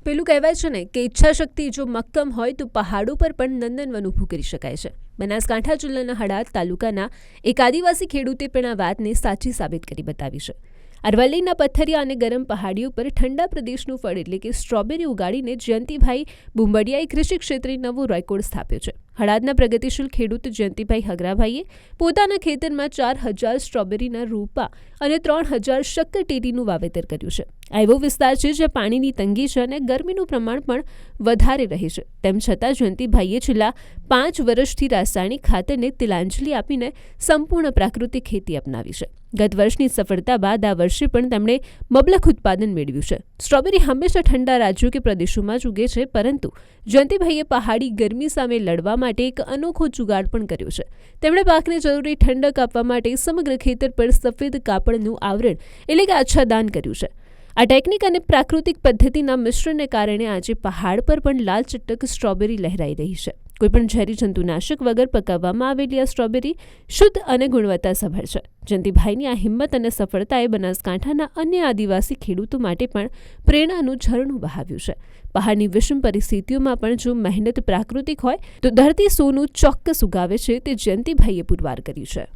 પેલું કહેવાય છે ને કે ઈચ્છાશક્તિ જો મક્કમ હોય તો પહાડો પર પણ નંદનવન ઊભું કરી શકાય છે. બનાસકાંઠા જિલ્લાના હળાદ તાલુકાના એક આદિવાસી ખેડૂતે પણ આ વાતને સાચી સાબિત કરી બતાવી છે. અરવલ્લીના પથ્થરિયા અને ગરમ પહાડીઓ પર ઠંડા પ્રદેશનું ફળ એટલે કે સ્ટ્રોબેરી ઉગાડીને જયંતિભાઈ બુંબડિયાએ કૃષિ ક્ષેત્રે નવો રેકોર્ડ સ્થાપ્યો છે. હળાદના પ્રગતિશીલ ખેડૂત જયંતિભાઈ હગરાભાઈએ પોતાના ખેતરમાં 4,000 સ્ટ્રોબેરીના રોપા અને 3,000 શક્કરટેટીનું વાવેતર કર્યું છે. આ એવો વિસ્તાર છે જ્યાં પાણીની તંગી છે અને ગરમીનું પ્રમાણ પણ વધારે રહે છે. તેમ છતાં જયંતિભાઈએ છેલ્લા 5 વર્ષથી રાસાયણિક ખાતરને તિલાંજલિ આપીને સંપૂર્ણ પ્રાકૃતિક ખેતી અપનાવી છે. ગત વર્ષની સફળતા બાદ આ વર્ષે પણ તેમણે મબલખ ઉત્પાદન મેળવ્યું છે. સ્ટ્રોબેરી હંમેશા ઠંડા રાજ્યો કે પ્રદેશોમાં જ ઉગે છે, પરંતુ જયંતિભાઈએ પહાડી ગરમી સામે લડવા માટે એક અનોખો જુગાડ પણ કર્યો છે. તેમણે પાકને જરૂરી ઠંડક આપવા માટે સમગ્ર ખેતર પર સફેદ કાપડનું આવરણ એટલે કે આચ્છાદન કર્યું છે. આ ટેકનિક અને પ્રાકૃતિક પદ્ધતિના મિશ્રણને કારણે આજે પહાડ પર પણ લાલ ચટક સ્ટ્રોબેરી લહેરાઈ રહી છે. કોઈપણ ઝેરી જંતુનાશક વગર પકાવવામાં આવેલી આ સ્ટ્રોબેરી શુદ્ધ અને ગુણવત્તાસભર છે. જયંતિભાઈની આ હિંમત અને સફળતાએ બનાસકાંઠાના અન્ય આદિવાસી ખેડૂતો માટે પણ પ્રેરણાનું ઝરણું વહાવ્યું છે. પહાડની વિષમ પરિસ્થિતિઓમાં પણ જો મહેનત પ્રાકૃતિક હોય તો ધરતી સોનું ચોક્કસ ઉગાવે છે, તે જયંતિભાઈએ પુરવાર કર્યું છે.